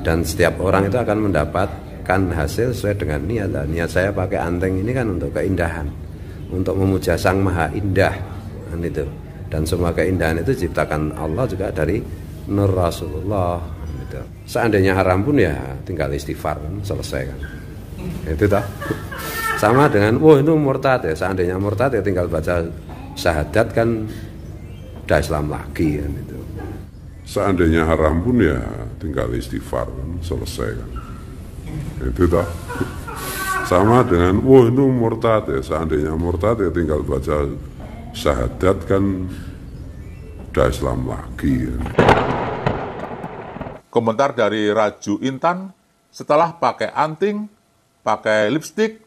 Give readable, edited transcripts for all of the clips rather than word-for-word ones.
Dan setiap orang itu akan mendapatkan hasil sesuai dengan niat. Niat saya pakai anteng ini kan untuk keindahan, untuk memuja Sang Maha Indah, kan itu. Dan semua keindahan itu diciptakan Allah juga dari nur Rasulullah, gitu. Seandainya haram pun ya tinggal istighfar, kan, selesai kan. Itu toh. Sama dengan itu murtad ya. Seandainya murtad ya tinggal baca syahadat kan udah Islam lagi kan itu. Seandainya haram pun ya tinggal istighfar kan, selesai kan. Itu toh. Sama dengan itu murtad ya. Seandainya murtad ya tinggal baca syahadat kan udah Islam lagi kan. Komentar dari Raju Intan, setelah pakai anting, pakai lipstik,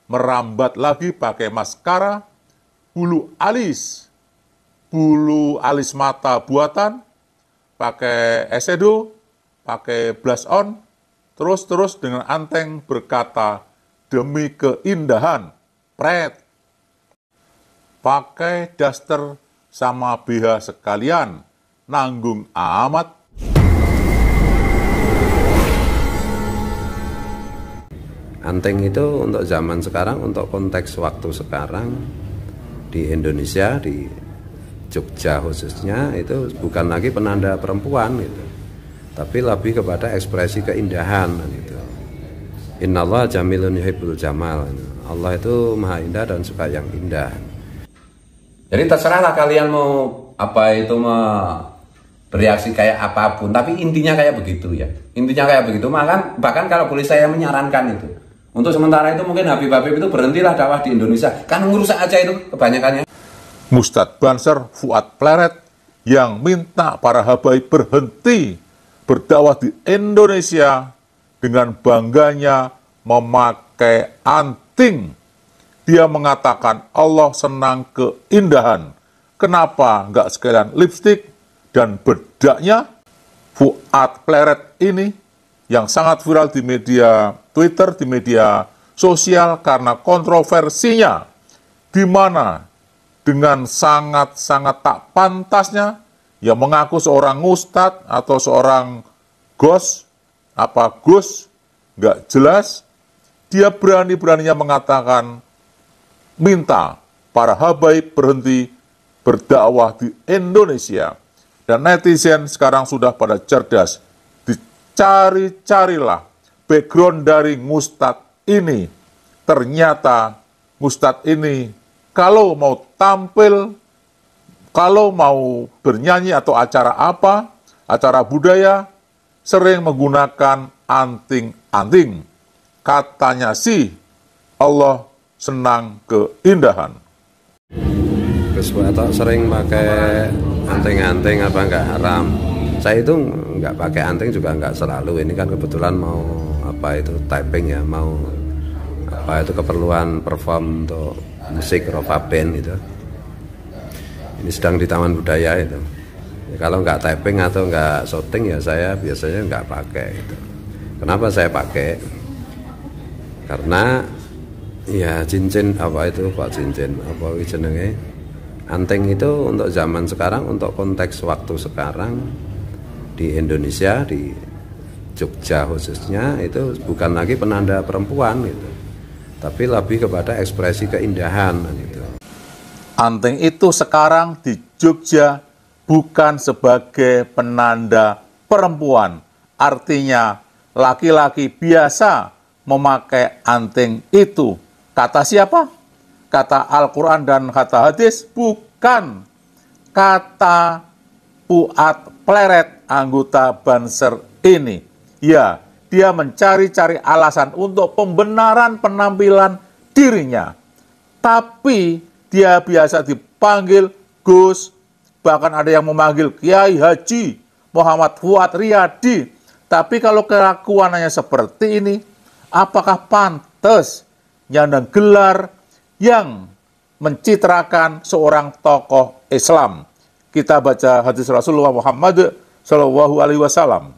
merambat lagi pakai maskara, bulu alis mata buatan, pakai eyeshadow, pakai blush on, terus dengan anteng berkata, demi keindahan, pret. Pakai daster sama BH sekalian, nanggung amat. Anteng itu untuk zaman sekarang, untuk konteks waktu sekarang di Indonesia, di Jogja khususnya, itu bukan lagi penanda perempuan gitu, tapi lebih kepada ekspresi keindahan gitu. Innallaha jamilun yuhibbul jamal. Allah itu maha indah dan suka yang indah. Jadi terserahlah kalian mau bereaksi kayak apapun, tapi intinya kayak begitu ya. Intinya kayak begitu. Bahkan kalau boleh saya menyarankan itu, untuk sementara itu mungkin Habib-Habib itu berhentilah dakwah di Indonesia. Kan ngerusak aja itu kebanyakannya. Mustadz Banser Fuad Pleret yang minta para habaib berhenti berdakwah di Indonesia dengan bangganya memakai anting. Dia mengatakan Allah senang keindahan. Kenapa nggak sekalian lipstik dan bedaknya? Fuad Pleret ini yang sangat viral di media Twitter, di media sosial karena kontroversinya, di mana dengan sangat-sangat tak pantasnya, yang mengaku seorang ustadz atau seorang gus, nggak jelas, dia berani-beraninya mengatakan, minta para habaib berhenti berdakwah di Indonesia. Dan netizen sekarang sudah pada cerdas, dicari-carilah background dari ustadz ini. Ternyata ustadz ini kalau mau tampil, kalau mau bernyanyi atau acara apa, acara budaya, sering menggunakan anting-anting. Katanya sih, Allah senang keindahan. Terus atau sering pakai anting-anting apa enggak haram. Saya itu enggak pakai anting juga enggak selalu. Ini kan kebetulan mau typing ya, mau itu keperluan perform untuk musik Rova Band itu. Ini sedang di Taman Budaya itu. Ya, kalau nggak typing atau nggak shooting ya saya biasanya nggak pakai itu. Kenapa saya pakai? Karena ya cincin jenenge anting itu untuk zaman sekarang, untuk konteks waktu sekarang di Indonesia, di Jogja khususnya, itu bukan lagi penanda perempuan gitu, tapi lebih kepada ekspresi keindahan gitu. Anting itu sekarang di Jogja bukan sebagai penanda perempuan. Artinya laki-laki biasa memakai anting itu. Kata siapa? Kata Al-Quran dan kata hadis? Bukan. Kata Fuad Pleret, anggota Banser ini. Ya, dia mencari-cari alasan untuk pembenaran penampilan dirinya. Tapi dia biasa dipanggil Gus, bahkan ada yang memanggil Kiai Haji Muhammad Fuad Riyadi. Tapi kalau kelakuannya seperti ini, apakah pantas nyandang gelar yang mencitrakan seorang tokoh Islam? Kita baca hadis Rasulullah Muhammad Sallallahu Alaihi Wasallam.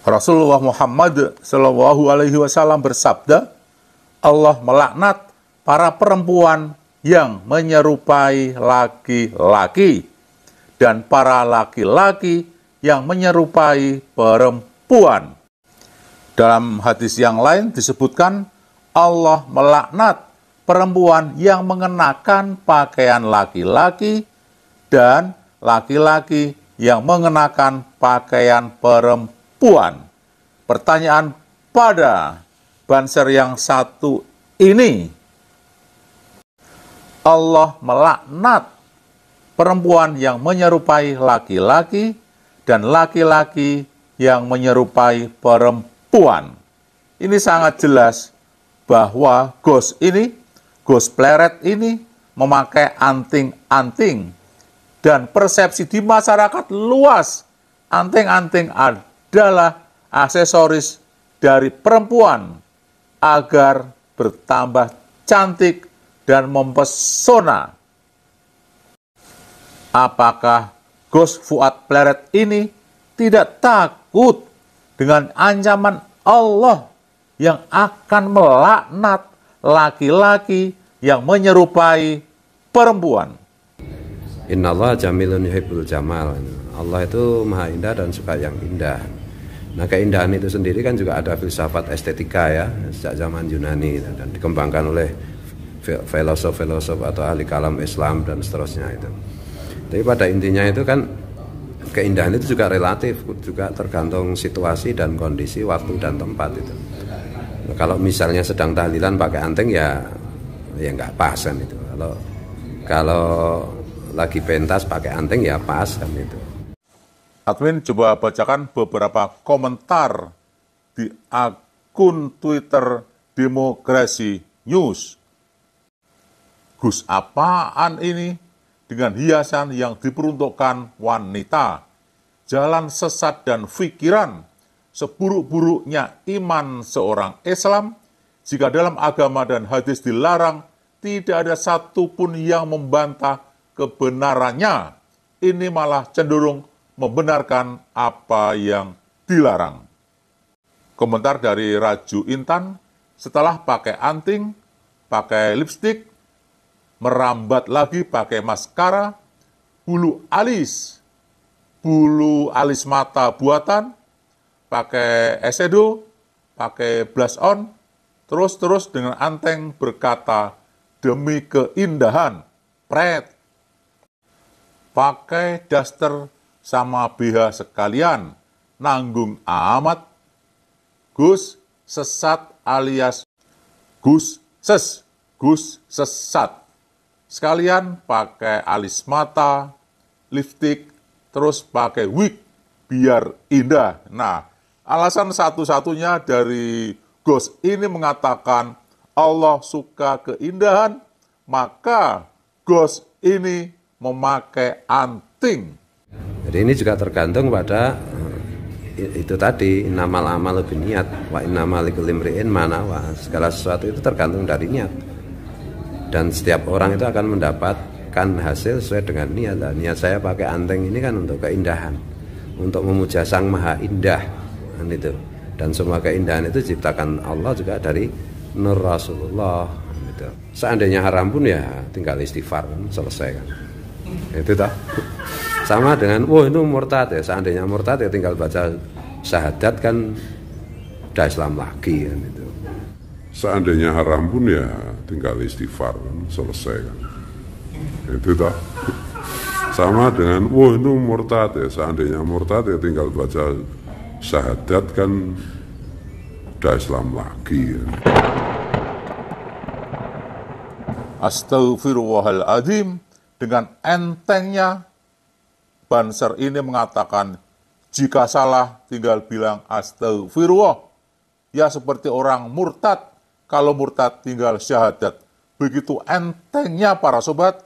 Rasulullah Muhammad Sallallahu Alaihi Wasallam bersabda, Allah melaknat para perempuan yang menyerupai laki-laki dan para laki-laki yang menyerupai perempuan. perempuan. Dalam hadis yang lain disebutkan Allah melaknat perempuan yang mengenakan pakaian laki-laki dan laki-laki yang mengenakan pakaian perempuan. Pertanyaan pada Banser yang satu ini, Allah melaknat perempuan yang menyerupai laki-laki dan laki-laki yang menyerupai perempuan. Ini sangat jelas bahwa ghost pleret ini memakai anting-anting, dan persepsi di masyarakat luas anting-anting adalah aksesoris dari perempuan agar bertambah cantik dan mempesona. Apakah Gus Fuad Pleret ini tidak takut dengan ancaman Allah yang akan melaknat laki-laki yang menyerupai perempuan? Innallaha jamilun yuhibbul jamal. Allah itu maha indah dan suka yang indah. Nah, keindahan itu sendiri kan juga ada filsafat estetika ya, sejak zaman Yunani dan dikembangkan oleh filosof-filosof atau ahli kalam Islam dan seterusnya itu. Tapi pada intinya itu kan keindahan itu juga relatif, juga tergantung situasi dan kondisi, waktu dan tempat itu. Nah, kalau misalnya sedang tahlilan pakai anting ya nggak pas kan itu. Kalau lagi pentas pakai anting ya pas kan itu. Admin coba bacakan beberapa komentar di akun Twitter Demokrasi News. Gus apaan ini dengan hiasan yang diperuntukkan wanita? Jalan sesat dan pikiran, seburuk-buruknya iman seorang Islam, jika dalam agama dan hadis dilarang, tidak ada satupun yang membantah kebenarannya. Ini malah cenderung membenarkan apa yang dilarang. Komentar dari Raju Intan, setelah pakai anting, pakai lipstik, merambat lagi pakai maskara, bulu alis mata buatan, pakai eyeshadow, pakai blush on, terus dengan anteng berkata, demi keindahan, pret. Pakai daster sama BH sekalian, nanggung amat. Gus sesat alias Gus sesat. Sekalian pakai alis mata, lipstick, terus pakai wig biar indah. Nah, alasan satu-satunya dari Gus ini mengatakan Allah suka keindahan, maka Gus ini memakai anting. Jadi ini juga tergantung pada itu tadi, innamal amalu binniyat wa innamal likulli imri'in ma nawa. Segala sesuatu itu tergantung dari niat. Dan setiap orang itu akan mendapatkan hasil sesuai dengan niat. Dan niat saya pakai anting ini kan untuk keindahan, untuk memuja Sang Maha Indah kan itu. Dan semua keindahan itu diciptakan Allah juga dari nur Rasulullah gitu. Seandainya haram pun ya tinggal istighfar kan, selesai kan. Itu toh. Sama dengan itu murtad ya, seandainya murtad ya tinggal baca syahadat kan udah Islam lagi kan itu. Seandainya haram pun ya tinggal istighfar kan, selesai kan. Itu toh. Sama dengan itu murtad ya, seandainya murtad ya tinggal baca syahadat kan udah Islam lagi kan. Astaghfirullahaladzim, dengan entengnya Banser ini mengatakan, jika salah tinggal bilang astagfirullah. Ya seperti orang murtad, kalau murtad tinggal syahadat. Begitu entengnya para sobat,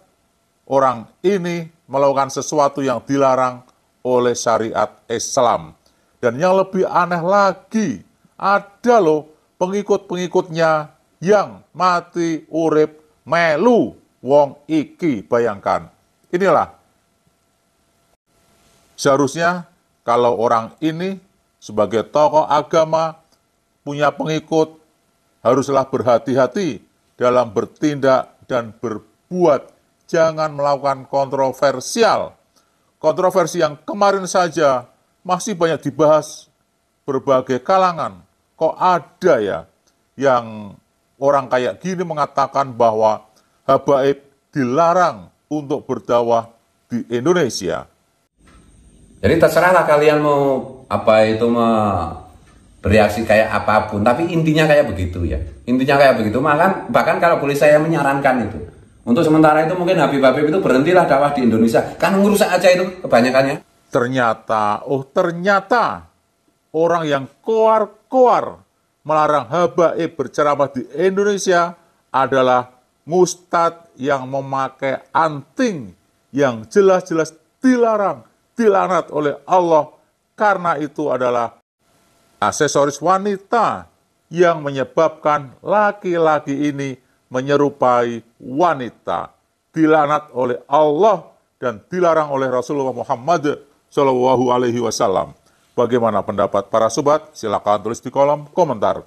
orang ini melakukan sesuatu yang dilarang oleh syariat Islam. Dan yang lebih aneh lagi, ada loh pengikut-pengikutnya yang mati urip melu wong iki. Bayangkan, inilah seharusnya kalau orang ini sebagai tokoh agama punya pengikut, haruslah berhati-hati dalam bertindak dan berbuat. Jangan melakukan kontroversial. Kontroversi yang kemarin saja masih banyak dibahas berbagai kalangan. Kok ada ya yang orang kayak gini mengatakan bahwa habaib dilarang untuk berdakwah di Indonesia. Jadi terserahlah kalian mau bereaksi kayak apapun, tapi intinya kayak begitu ya. Intinya kayak begitu. Bahkan kalau boleh saya menyarankan itu, untuk sementara itu mungkin Habib-Habib itu berhentilah dakwah di Indonesia. Kan ngerusak aja itu kebanyakannya. Ternyata orang yang koar-koar melarang habaib berceramah di Indonesia adalah Ustadz yang memakai anting yang jelas-jelas dilarang, dilaknat oleh Allah, karena itu adalah aksesoris wanita yang menyebabkan laki-laki ini menyerupai wanita, dilaknat oleh Allah dan dilarang oleh Rasulullah Muhammad SAW. Bagaimana pendapat para sobat? Silakan tulis di kolom komentar.